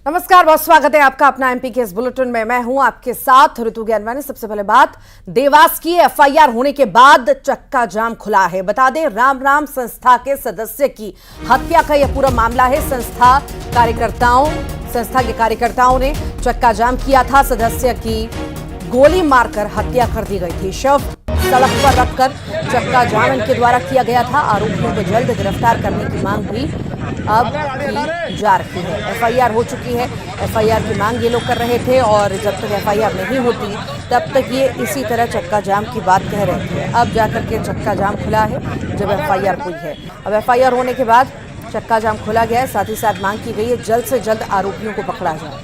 नमस्कार, बहुत स्वागत है आपका अपना एमपी के इस बुलेटिन में। मैं हूं आपके साथ ऋतु ज्ञानवानी। सबसे पहले बात, देवास की एफआईआर होने के बाद चक्का जाम खुला है। बता दें, राम राम संस्था के सदस्य की हत्या का यह पूरा मामला है। संस्था के कार्यकर्ताओं ने चक्का जाम किया था। सदस्य की गोली मारकर हत्या कर दी गई थी। शव सड़क पर रखकर चक्का जाम इनके द्वारा किया गया था। आरोपियों को जल्द गिरफ्तार करने की मांग भी अब की जा रही है। एफआईआर हो चुकी है। एफआईआर की मांग ये लोग कर रहे थे और जब तक एफआईआर नहीं होती तब तक ये इसी तरह चक्का जाम की बात कह रहे थे। अब जाकर के चक्का जाम खुला है जब एफआईआर हुई है। अब एफआईआर होने के बाद चक्का जाम खोला गया है। साथ ही साथ मांग की गई है जल्द से जल्द आरोपियों को पकड़ा जाए।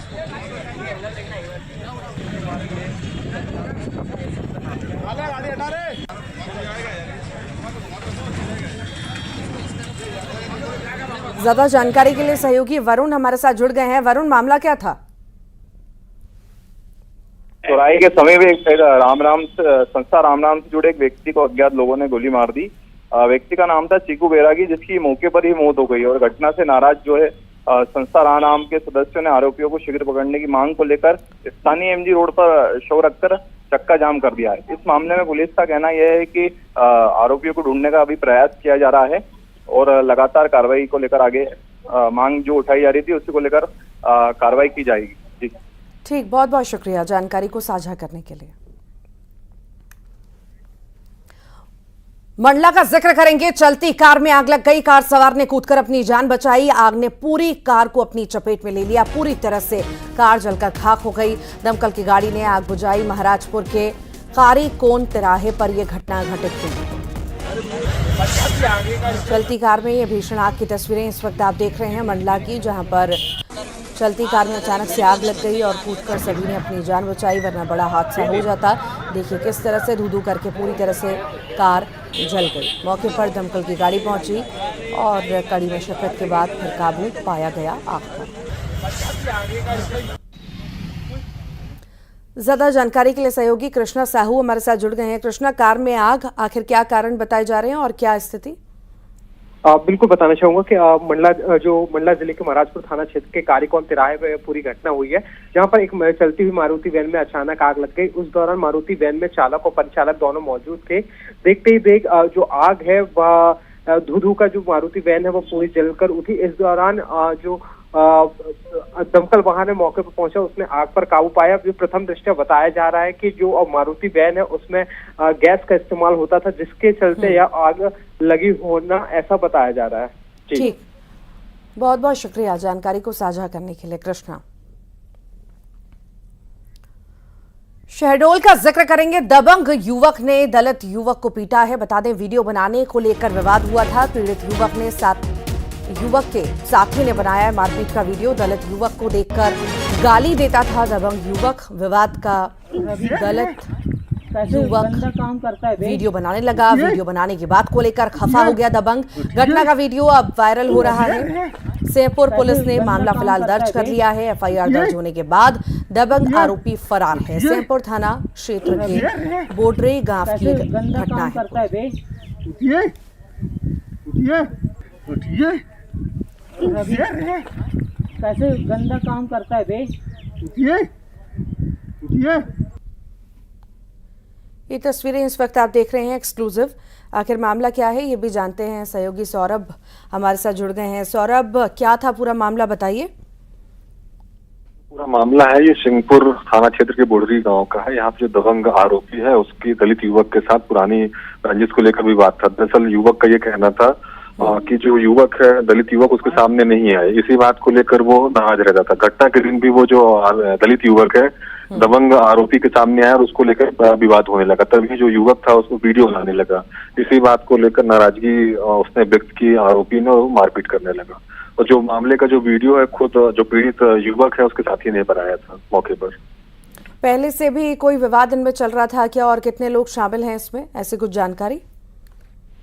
ज्यादा जानकारी के लिए सहयोगी वरुण हमारे साथ जुड़ गए हैं। वरुण, मामला क्या था? चौराहे के समय में एक संस्था राम राम से जुड़े एक व्यक्ति को अज्ञात लोगों ने गोली मार दी। व्यक्ति का नाम था चीकू बैरागी, जिसकी मौके पर ही मौत हो गई। और घटना से नाराज जो है संस्था राम राम के सदस्यों ने आरोपियों को शीघ्र पकड़ने की मांग को लेकर स्थानीय एमजी रोड पर शव रखकर चक्का जाम कर दिया है। इस मामले में पुलिस का कहना यह है कि आरोपियों को ढूंढने का अभी प्रयास किया जा रहा है और लगातार कार्रवाई को लेकर आगे मांग जो उठाई जा रही थी उसी को लेकर कार्रवाई की जाएगी। जी ठीक, बहुत बहुत शुक्रिया जानकारी को साझा करने के लिए। मंडला का जिक्र करेंगे। चलती कार में आग लग गई। कार सवार ने कूदकर अपनी जान बचाई। आग ने पूरी कार को अपनी चपेट में ले लिया। पूरी तरह से कार जलकर खाक हो गई। दमकल की गाड़ी ने आग बुझाई। महाराजपुर के कारी कोन तिराहे पर यह घटना घटित हुई। चलती कार में ये भीषण आग की तस्वीरें इस वक्त आप देख रहे हैं मंडला की, जहां पर चलती कार में अचानक से आग लग गई और कूदकर सभी ने अपनी जान बचाई, वरना बड़ा हादसा हो जाता। देखिए किस तरह से धू-धू करके पूरी तरह से कार जल गई। मौके पर दमकल की गाड़ी पहुंची और कड़ी मशक्कत के बाद फिर काबू पाया गया आग पर। ज्यादा जानकारी के लिए सहयोगी कृष्णा साहू हमारे साथ जुड़ गए हैं। कृष्णा, कार में आग, आखिर क्या कारण बताए जा रहे हैं और क्या स्थिति? बिल्कुल बताना चाहूंगा कि मंडला जिले के महाराजपुर थाना क्षेत्र के कारीकोन तिराहे में पूरी घटना हुई है, जहां पर एक चलती हुई मारुति वैन में अचानक आग लग गई। उस दौरान मारुति वैन में चालक और परिचालक दोनों मौजूद थे। देखते ही देख जो आग है वह धू का जो मारुति वैन है वो पूरी जलकर उठी। इस दौरान जो दमकल वाहन मौके पर पहुंचा, उसने आग पर काबू पाया। जो प्रथम दृष्टया बताया जा रहा है कि जो मारुति वैन है उसमें गैस का इस्तेमाल होता था, जिसके चलते यह आग लगी होना ऐसा बताया जा रहा है। ठीक, बहुत बहुत शुक्रिया जानकारी को साझा करने के लिए कृष्णा। शहडोल का जिक्र करेंगे। दबंग युवक ने दलित युवक को पीटा है। बता दें, वीडियो बनाने को लेकर विवाद हुआ था। पीड़ित युवक के साथी ने बनाया है मारपीट का वीडियो। दलित युवक को देखकर गाली देता था दबंग युवक। विवाद का दलित युवक वीडियो बनाने लगा। वीडियो बनाने की बात को लेकर खफा हो गया दबंग। घटना का वीडियो अब वायरल हो रहा है। सेमपुर पुलिस ने मामला फिलहाल दर्ज कर लिया है। एफआईआर दर्ज होने के बाद दबंग आरोपी फरार है। सेमपुर थाना क्षेत्र के बोडरे गांव की घटना है। कैसे गंदा काम करता है बे? ये तस्वीरें इस वक्त आप देख रहे हैं एक्सक्लूसिव। आखिर मामला क्या है ये भी जानते हैं। सहयोगी सौरभ हमारे साथ जुड़ गए हैं। सौरभ, क्या था पूरा मामला, बताइए। पूरा मामला है ये सिंहपुर थाना क्षेत्र के बोडरी गांव का है। यहाँ पे जो दबंग आरोपी है उसकी दलित युवक के साथ पुरानी रंजिश को लेकर विवाद था। दरअसल युवक का ये कहना था कि जो युवक है, दलित युवक, उसके सामने नहीं आए। इसी बात को लेकर वो नाराज रहता था। घटना के दिन भी वो जो दलित युवक है दबंग आरोपी के सामने आया और उसको लेकर विवाद होने लगा। तभी जो युवक था उसको वीडियो बनाने लगा। इसी बात को लेकर नाराजगी उसने व्यक्त की आरोपी ने, मारपीट करने लगा। और जो मामले का जो वीडियो है खुद जो पीड़ित युवक है उसके साथी ने बनाया था मौके पर। पहले से भी कोई विवाद इनमें चल रहा था क्या और कितने लोग शामिल हैं इसमें, ऐसी कुछ जानकारी?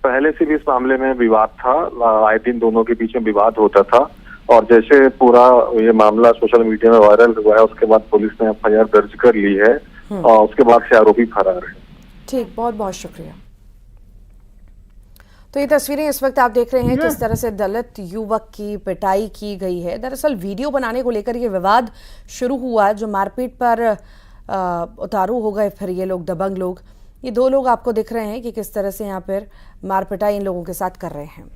पहले से भी इस मामले में विवाद था। आए दिन दोनों के बीच में विवाद होता था और जैसे पूरा ये मामला सोशल मीडिया में वायरल हुआ है उसके बाद पुलिस ने एफआईआर दर्ज कर ली है और उसके बाद से आरोपी फरार है। ठीक, बहुत बहुत शुक्रिया। तो ये तस्वीरें इस वक्त आप देख रहे हैं किस तरह से दलित युवक की पिटाई की गई है। दरअसल वीडियो बनाने को लेकर ये विवाद शुरू हुआ, जो मारपीट पर उतारू हो गए फिर ये लोग, दबंग लोग। ये दो लोग आपको दिख रहे हैं कि किस तरह से यहाँ पर मारपिटाई इन लोगों के साथ कर रहे हैं।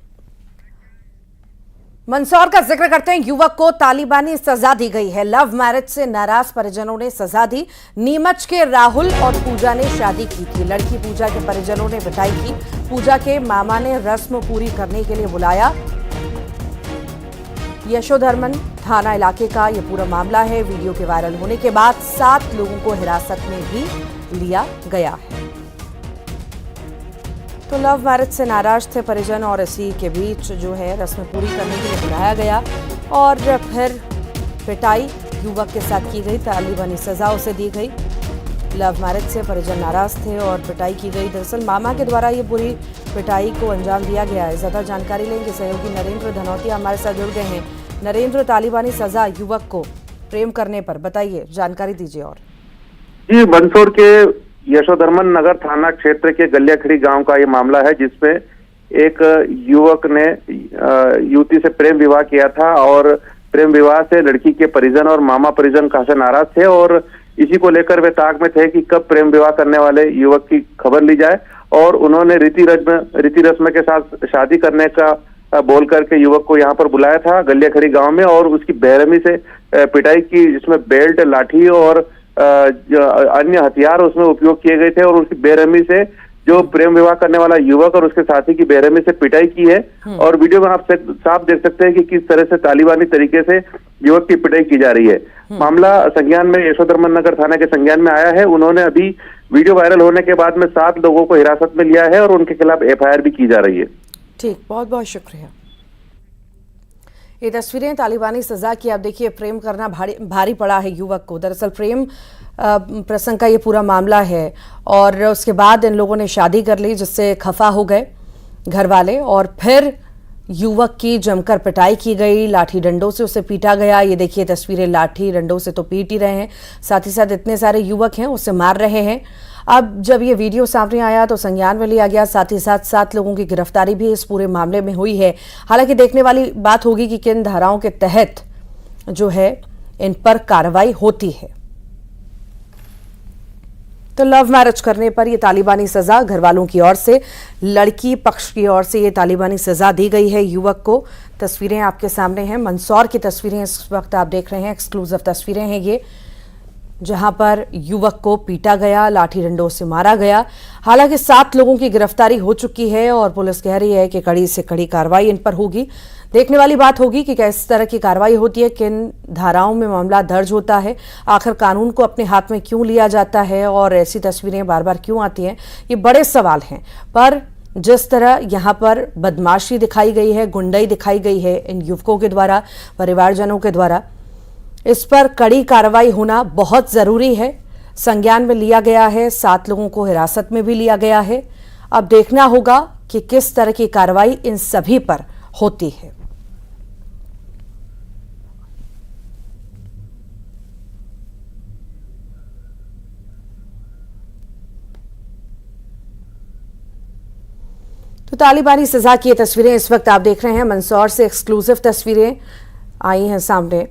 मंदसौर का जिक्र करते हैं, युवक को तालिबानी सजा दी गई है। लव मैरिज से नाराज परिजनों ने सजा दी। नीमच के राहुल और पूजा ने शादी की थी। लड़की पूजा के परिजनों ने पिटाई की। पूजा के मामा ने रस्म पूरी करने के लिए बुलाया। यशोधर्मन थाना इलाके का ये पूरा मामला है। वीडियो के वायरल होने के बाद 7 लोगों को हिरासत में भी लिया गया है। तो लव मैरिज से नाराज थे परिजन और इसी के बीच जो है रस्म पूरी करने के लिए बुलाया गया और फिर पिटाई युवक के साथ की गई। तालिबानी सजा उसे दी गई। लव मैरिज से परिजन नाराज थे और पिटाई की गई। दरअसल मामा के द्वारा ये पूरी पिटाई को अंजाम दिया गया है। ज्यादा जानकारी लेंगे, सहयोगी नरेंद्र धनौतिया हमारे साथ जुड़ गए हैं। नरेंद्र, तालिबानी सजा युवक को प्रेम करने पर, बताइए, जानकारी दीजिए। और जी, मंदसौर के यशोधर्मन नगर थाना क्षेत्र के गलियाखड़ी गांव का ये मामला है, जिसमें एक युवक ने युवती से प्रेम विवाह किया था और प्रेम विवाह से लड़की के परिजन और मामा परिजन खासे नाराज थे और इसी को लेकर वे ताक में थे कि कब प्रेम विवाह करने वाले युवक की खबर ली जाए और उन्होंने रीति रस्म के साथ शादी करने का बोल करके युवक को यहाँ पर बुलाया था गलियाखड़ी गांव में और उसकी बेरहमी से पिटाई की, जिसमें बेल्ट, लाठी और अन्य हथियार उसमें उपयोग किए गए थे और उसकी बेरहमी से जो प्रेम विवाह करने वाला युवक और उसके साथी की बेरहमी से पिटाई की है। और वीडियो में आप साफ देख सकते हैं कि किस तरह से तालिबानी तरीके से युवक की पिटाई की जा रही है। मामला संज्ञान में यशोधर्मन नगर थाना के संज्ञान में आया है। उन्होंने अभी वीडियो वायरल होने के बाद में 7 लोगों को हिरासत में लिया है और उनके खिलाफ FIR भी की जा रही है। ठीक, बहुत बहुत शुक्रिया। ये तस्वीरें तालिबानी सजा की। आप देखिए, प्रेम करना भारी पड़ा है युवक को। दरअसल प्रेम प्रसंग का ये पूरा मामला है और उसके बाद इन लोगों ने शादी कर ली, जिससे खफा हो गए घर वाले और फिर युवक की जमकर पिटाई की गई। लाठी डंडों से उसे पीटा गया। ये देखिए तस्वीरें, लाठी डंडों से तो पीट ही रहे हैं, साथ ही साथ इतने सारे युवक हैं उसे मार रहे हैं। अब जब ये वीडियो सामने आया तो संज्ञान में लिया गया। साथ ही साथ 7 लोगों की गिरफ्तारी भी इस पूरे मामले में हुई है। हालांकि देखने वाली बात होगी कि किन धाराओं के तहत जो है इन पर कार्रवाई होती है। तो लव मैरिज करने पर ये तालिबानी सजा घर वालों की ओर से, लड़की पक्ष की ओर से ये तालिबानी सजा दी गई है युवक को। तस्वीरें आपके सामने हैं, मंदसौर की तस्वीरें इस वक्त आप देख रहे हैं। एक्सक्लूसिव तस्वीरें हैं ये, जहां पर युवक को पीटा गया, लाठी डंडों से मारा गया। हालांकि 7 लोगों की गिरफ्तारी हो चुकी है और पुलिस कह रही है कि कड़ी से कड़ी कार्रवाई इन पर होगी। देखने वाली बात होगी कि किस तरह की कार्रवाई होती है, किन धाराओं में मामला दर्ज होता है, आखिर कानून को अपने हाथ में क्यों लिया जाता है और ऐसी तस्वीरें बार बार क्यों आती हैं, ये बड़े सवाल हैं। पर जिस तरह यहाँ पर बदमाशी दिखाई गई है, गुंडाई दिखाई गई है इन युवकों के द्वारा, परिवारजनों के द्वारा, इस पर कड़ी कार्रवाई होना बहुत जरूरी है। संज्ञान में लिया गया है, 7 लोगों को हिरासत में भी लिया गया है। अब देखना होगा कि किस तरह की कार्रवाई इन सभी पर होती है। तो तालिबानी सजा की तस्वीरें इस वक्त आप देख रहे हैं। मंदसौर से एक्सक्लूसिव तस्वीरें आई हैं सामने।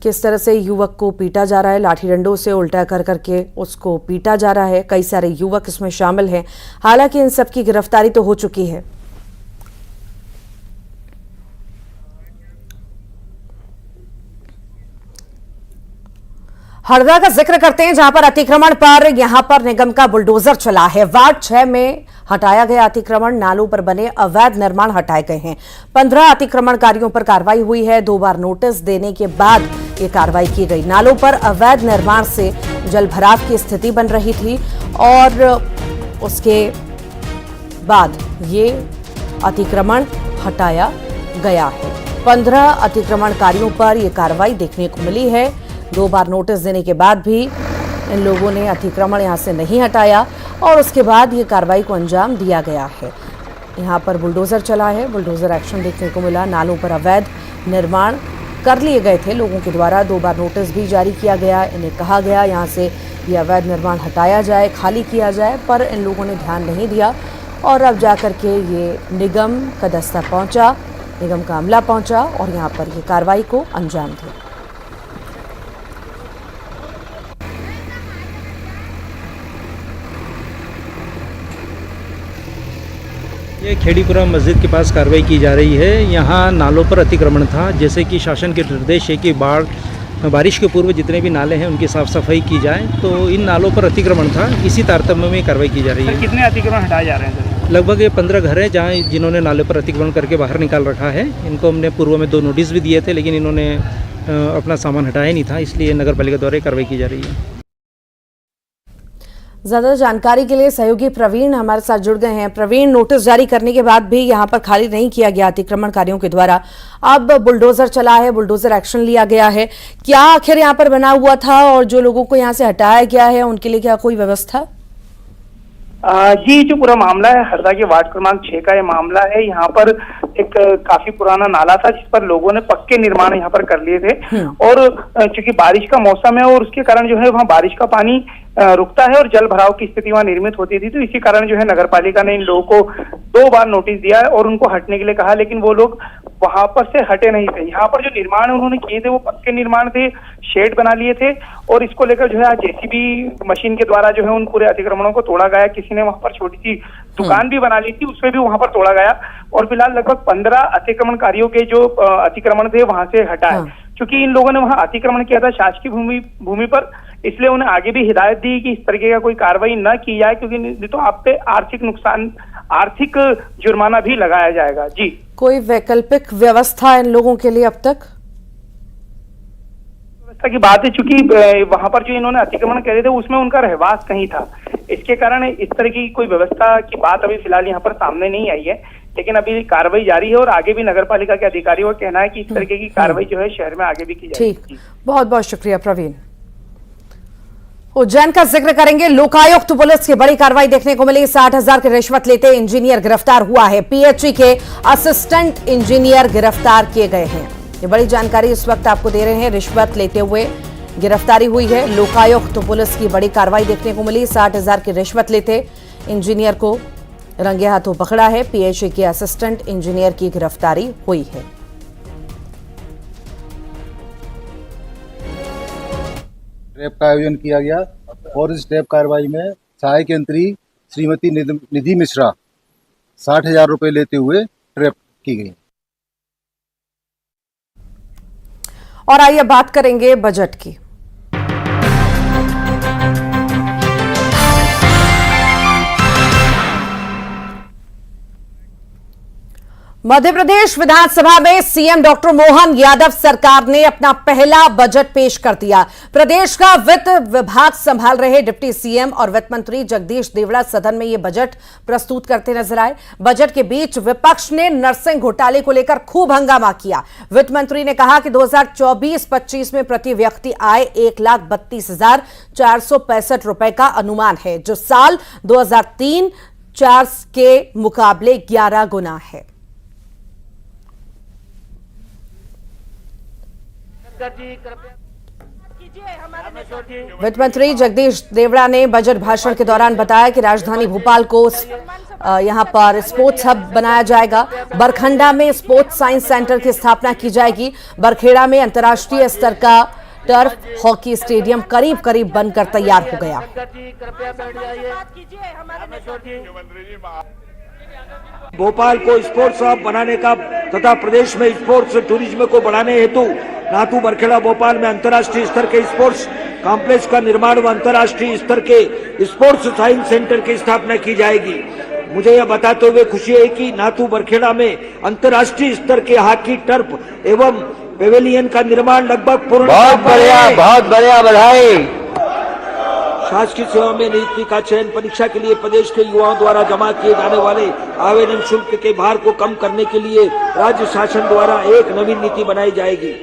किस तरह से युवक को पीटा जा रहा है, लाठी डंडों से उल्टा कर करके उसको पीटा जा रहा है। कई सारे युवक इसमें शामिल हैं। हालांकि इन सब की गिरफ्तारी तो हो चुकी है। हरदा का जिक्र करते हैं, जहां पर अतिक्रमण पर यहां पर निगम का बुलडोजर चला है। वार्ड 6 में हटाया गया अतिक्रमण, नालों पर बने अवैध निर्माण हटाए गए हैं। 15 अतिक्रमणकारियों पर कार्रवाई हुई है। 2 बार नोटिस देने के बाद ये कार्रवाई की गई। नालों पर अवैध निर्माण से जलभराव की स्थिति बन रही थी और उसके बाद ये अतिक्रमण हटाया गया है। 15 अतिक्रमणकारियों पर यह कार्रवाई देखने को मिली है। 2 बार नोटिस देने के बाद भी इन लोगों ने अतिक्रमण यहां से नहीं हटाया और उसके बाद ये कार्रवाई को अंजाम दिया गया है। यहां पर बुलडोजर चला है, बुलडोजर एक्शन देखने को मिला। नालों पर अवैध निर्माण कर लिए गए थे लोगों के द्वारा। 2 बार नोटिस भी जारी किया गया। इन्हें कहा गया यहां से ये अवैध निर्माण हटाया जाए, खाली किया जाए, पर इन लोगों ने ध्यान नहीं दिया और अब जाकर के ये निगम का दस्ता पहुंचा, निगम का अमला पहुंचा और यहाँ पर ये कार्रवाई को अंजाम दिया। ये खेड़ीपुरा मस्जिद के पास कार्रवाई की जा रही है। यहाँ नालों पर अतिक्रमण था, जैसे कि शासन के निर्देश है कि बारिश के पूर्व जितने भी नाले हैं उनकी साफ़ सफाई की जाए, तो इन नालों पर अतिक्रमण था, इसी तारतम्य में कार्रवाई की जा रही है। कितने अतिक्रमण हटाए जा रहे हैं? लगभग ये 15 घर हैं जहाँ जिन्होंने नाले पर अतिक्रमण करके बाहर निकाल रखा है। इनको हमने पूर्व में 2 नोटिस भी दिए थे, लेकिन इन्होंने अपना सामान हटाया नहीं था, इसलिए नगर पालिका द्वारा कार्रवाई की जा रही है। ज्यादा जानकारी के लिए सहयोगी प्रवीण हमारे साथ जुड़ गए हैं। प्रवीण, नोटिस जारी करने के बाद भी यहाँ पर खाली नहीं किया गया अतिक्रमणकारियों के द्वारा, अब बुलडोजर चला है, बुलडोजर एक्शन लिया गया है, क्या आखिर यहाँ पर बना हुआ था और जो लोगों को यहाँ से हटाया गया है उनके लिए क्या कोई व्यवस्था? जी, जो पूरा मामला है हरदा के वार्ड क्रमांक 6 का ये मामला है। यहाँ पर एक काफी पुराना नाला था जिस पर लोगों ने पक्के निर्माण यहाँ पर कर लिए थे और चूंकि बारिश का मौसम है और उसके कारण जो है वहाँ बारिश का पानी रुकता है और जल भराव की स्थिति वहाँ निर्मित होती थी, तो इसी कारण जो है नगर पालिका ने इन लोगों को 2 बार नोटिस दिया है और उनको हटने के लिए कहा, लेकिन वो लोग वहां पर से हटे नहीं थे। यहाँ पर जो निर्माण उन्होंने किए थे वो पक्के निर्माण थे, शेड बना लिए थे और इसको लेकर जो है आज जेसीबी मशीन के द्वारा जो है उन पूरे अतिक्रमणों को तोड़ा गया। किसी ने वहां पर छोटी सी दुकान भी बना ली थी, उसमें भी वहां पर तोड़ा गया और फिलहाल लगभग 15 अतिक्रमणकारियों के जो अतिक्रमण थे वहां से हटाए। क्योंकि इन लोगों ने वहां अतिक्रमण किया था शासकीय भूमि पर, इसलिए उन्हें आगे भी हिदायत दी कि इस तरीके का कोई कार्रवाई न की जाए, क्योंकि नहीं तो आप पे आर्थिक जुर्माना भी लगाया जाएगा। जी, कोई वैकल्पिक व्यवस्था इन लोगों के लिए अब तक? व्यवस्था की बात है, चूंकि वहां पर जो इन्होंने अतिक्रमण करे थे उसमें उनका रहवास कहीं था, इसके कारण इस तरह की कोई व्यवस्था की बात अभी फिलहाल यहाँ पर सामने नहीं आई है, लेकिन अभी कार्रवाई जारी है और आगे भी नगर पालिका के अधिकारियों का कहना है कि इस तरीके की कार्रवाई जो है शहर में आगे भी की जाएगी। ठीक, बहुत बहुत शुक्रिया प्रवीण। उज्जैन का जिक्र करेंगे। लोकायुक्त पुलिस की बड़ी कार्रवाई देखने को मिली। 60,000 की रिश्वत लेते इंजीनियर गिरफ्तार हुआ है। पीएचई के असिस्टेंट इंजीनियर गिरफ्तार किए गए हैं। ये बड़ी जानकारी इस वक्त आपको दे रहे हैं। रिश्वत लेते हुए गिरफ्तारी हुई है। लोकायुक्त पुलिस की बड़ी कार्रवाई देखने को मिली। 60,000 की रिश्वत लेते इंजीनियर को रंगे हाथों पकड़ा है। पीएचई के असिस्टेंट इंजीनियर की गिरफ्तारी हुई है। ट्रैप का आयोजन किया गया और इस ट्रैप कार्रवाई में सहायक यंत्री श्रीमती निधि मिश्रा 60,000 रुपए लेते हुए ट्रैप की गई। और आइए बात करेंगे बजट की। मध्य प्रदेश विधानसभा में सीएम डॉक्टर मोहन यादव सरकार ने अपना पहला बजट पेश कर दिया। प्रदेश का वित्त विभाग संभाल रहे डिप्टी सीएम और वित्त मंत्री जगदीश देवड़ा सदन में यह बजट प्रस्तुत करते नजर आए। बजट के बीच विपक्ष ने नरसिंह घोटाले को लेकर खूब हंगामा किया। वित्त मंत्री ने कहा कि 2024-25 में प्रति व्यक्ति आय 1,32,465 रुपए का अनुमान है, जो साल 2003-4 के मुकाबले 11 गुना है। वित्त मंत्री जगदीश देवड़ा ने बजट भाषण के दौरान बताया कि राजधानी भोपाल को यहां पर स्पोर्ट्स हब बनाया जाएगा। बरखंडा में स्पोर्ट्स साइंस सेंटर की स्थापना की जाएगी। बरखेड़ा में अंतर्राष्ट्रीय स्तर का टर्फ हॉकी स्टेडियम करीब करीब बनकर तैयार हो गया। भोपाल को स्पोर्ट्स हब बनाने का तथा प्रदेश में स्पोर्ट्स टूरिज्म को बढ़ाने हेतु नाथू बरखेड़ा भोपाल में अंतर्राष्ट्रीय स्तर के स्पोर्ट्स कॉम्प्लेक्स का निर्माण व अंतर्राष्ट्रीय स्तर के स्पोर्ट्स साइंस सेंटर की स्थापना की जाएगी। मुझे यह बताते हुए खुशी है कि नाथू बरखेड़ा में अंतर्राष्ट्रीय स्तर के हॉकी टर्फ एवं पेवेलियन का निर्माण लगभग पूर्ण। बहुत बढ़िया बधाई। शासकीय सेवा में नियुक्ति का चयन परीक्षा के लिए प्रदेश के युवाओं द्वारा जमा किए जाने वाले आवेदन शुल्क के भार को कम करने के लिए राज्य शासन द्वारा एक नवीन नीति बनाई जाएगी।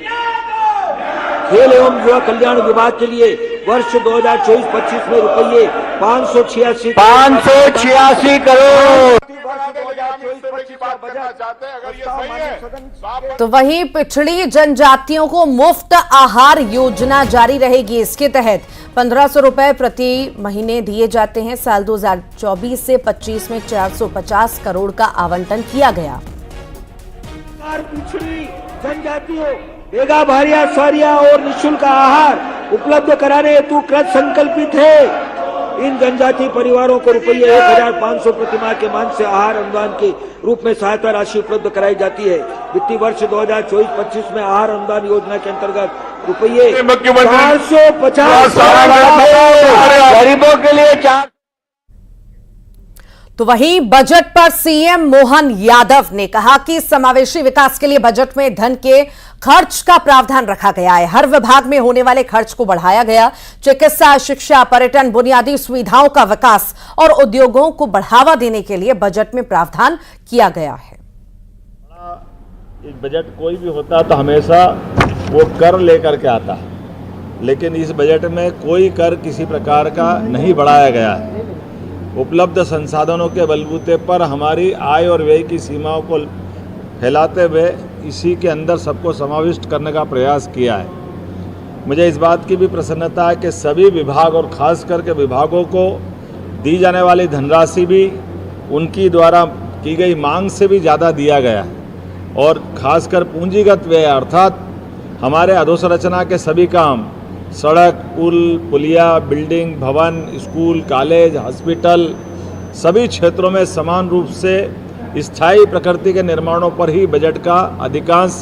खेल एवं युवा कल्याण विभाग के लिए वर्ष 2024-25 में रुपये 586 करोड़। की बात करना चाहते हैं, अगर ये सही है तो आप तो वहीं पिछड़ी जनजातियों को मुफ्त आहार योजना जारी रहेगी। इसके तहत 1500 रुपए प्रति महीने दिए जाते हैं। साल 2024 से 25 में 450 करोड़ का आवंटन किया गया। पिछड़ी जनजातियों बेगा भारिया सौरिया और निःशुल्क आहार उपलब्ध कराने हेतु कृत संकल्पित है। इन जनजाति परिवारों को रुपये 1500 प्रतिमाह के मान से आहार अनुदान के रूप में सहायता राशि उपलब्ध कराई जाती है। वित्तीय वर्ष 2024-25 में आहार अनुदान योजना के अंतर्गत रुपये 450 गरीबों के लिए 4। तो वहीं बजट पर सीएम मोहन यादव ने कहा कि समावेशी विकास के लिए बजट में धन के खर्च का प्रावधान रखा गया है। हर विभाग में होने वाले खर्च को बढ़ाया गया। चिकित्सा, शिक्षा, पर्यटन, बुनियादी सुविधाओं का विकास और उद्योगों को बढ़ावा देने के लिए बजट में प्रावधान किया गया है। बजट कोई भी होता तो हमेशा वो कर लेकर के आता है, लेकिन इस बजट में कोई कर किसी प्रकार का नहीं बढ़ाया गया है। उपलब्ध संसाधनों के बलबूते पर हमारी आय और व्यय की सीमाओं को फैलाते हुए इसी के अंदर सबको समाविष्ट करने का प्रयास किया है। मुझे इस बात की भी प्रसन्नता है कि सभी विभाग और खास करके विभागों को दी जाने वाली धनराशि भी उनकी द्वारा की गई मांग से भी ज़्यादा दिया गया है। और खासकर पूंजीगत व्यय अर्थात हमारे अधोसंरचना के सभी काम, सड़क, पुल, पुलिया, बिल्डिंग, भवन, स्कूल, कॉलेज, हॉस्पिटल, सभी क्षेत्रों में समान रूप से स्थायी प्रकृति के निर्माणों पर ही बजट का अधिकांश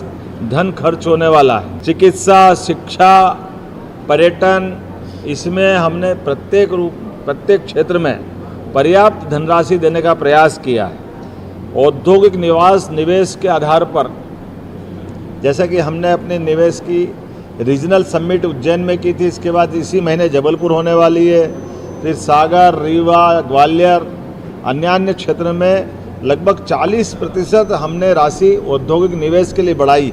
धन खर्च होने वाला है। चिकित्सा, शिक्षा, पर्यटन, इसमें हमने प्रत्येक क्षेत्र में पर्याप्त धनराशि देने का प्रयास किया है। औद्योगिक निवेश के आधार पर, जैसे कि हमने अपने निवेश की रीजनल समिट उज्जैन में की थी, इसके बाद इसी महीने जबलपुर होने वाली है, फिर सागर, रीवा, ग्वालियर, अन्य क्षेत्र में लगभग 40% हमने राशि औद्योगिक निवेश के लिए बढ़ाई।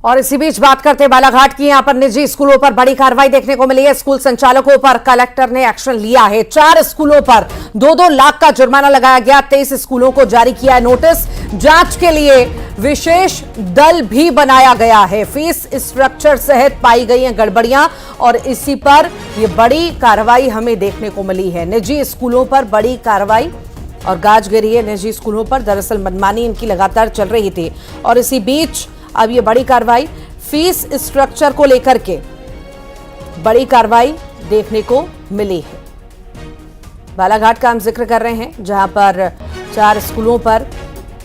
और इसी बीच बात करते हैं बालाघाट की। यहां पर निजी स्कूलों पर बड़ी कार्रवाई देखने को मिली है। स्कूल संचालकों पर कलेक्टर ने एक्शन लिया है। 4 स्कूलों पर 2-2 लाख का जुर्माना लगाया गया। 23 स्कूलों को जारी किया है नोटिस। जांच के लिए विशेष दल भी बनाया गया है। फीस स्ट्रक्चर सहित पाई गई हैं गड़बड़ियां और इसी पर यह बड़ी कार्रवाई हमें देखने को मिली है। निजी स्कूलों पर बड़ी कार्रवाई और गाज गिरी है निजी स्कूलों पर। दरअसल मनमानी इनकी लगातार चल रही थी और इसी बीच अब ये बड़ी कार्रवाई फीस स्ट्रक्चर को लेकर के बड़ी कार्रवाई देखने को मिली है। बालाघाट का हम जिक्र कर रहे हैं, जहां पर 4 स्कूलों पर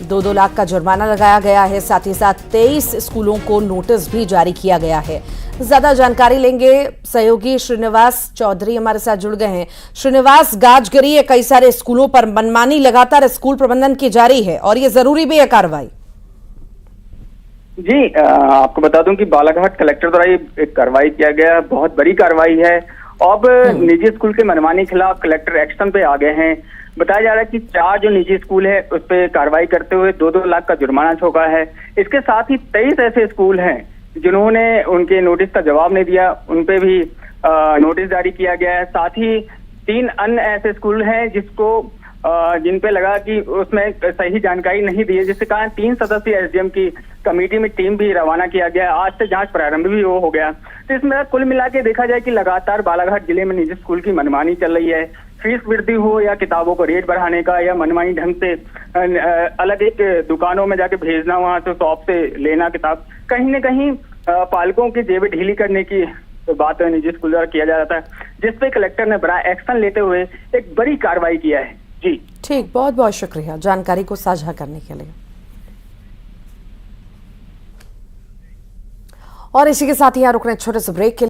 2-2 लाख का जुर्माना लगाया गया है। साथ ही साथ 23 स्कूलों को नोटिस भी जारी किया गया है। ज्यादा जानकारी लेंगे, सहयोगी श्रीनिवास चौधरी हमारे साथ जुड़ गए हैं। श्रीनिवास, गाजगिरी है कई सारे स्कूलों पर, मनमानी लगातार स्कूल प्रबंधन की जारी है और ये जरूरी भी है कार्रवाई। जी, आपको बता दूं कि बालाघाट कलेक्टर द्वारा ये एक कार्रवाई किया गया, बहुत बड़ी कार्रवाई है। अब निजी स्कूल के मनमानी के खिलाफ कलेक्टर एक्शन पे आ गए हैं। बताया जा रहा है कि 4 जो निजी स्कूल है उस पे कार्रवाई करते हुए 2-2 लाख का जुर्माना ठोका है। इसके साथ ही 23 ऐसे स्कूल हैं जिन्होंने उनके नोटिस का जवाब नहीं दिया, उन पे भी नोटिस जारी किया गया है। साथ ही 3 अन्य ऐसे स्कूल हैं जिन पे लगा कि उसमें सही जानकारी नहीं दी है, जिसके कारण 3 सदस्यीय एसडीएम की कमेटी में टीम भी रवाना किया गया। आज से जांच प्रारंभ भी हो गया। तो इसमें कुल मिला के देखा जाए कि लगातार बालाघाट जिले में निजी स्कूल की मनमानी चल रही है। फीस वृद्धि हो या किताबों को रेट बढ़ाने का या मनमानी ढंग से अलग एक दुकानों में जाके भेजना, वहां से शॉप से लेना किताब, कहीं न कहीं पालकों की जेबें ढीली करने की बात निजी स्कूल द्वारा किया जा रहा था, जिसपे कलेक्टर ने बड़ा एक्शन लेते हुए एक बड़ी कार्रवाई किया है। जी ठीक, बहुत बहुत शुक्रिया जानकारी को साझा करने के लिए। और इसी के साथ ही यहाँ रुक रहे छोटे से ब्रेक के लिए।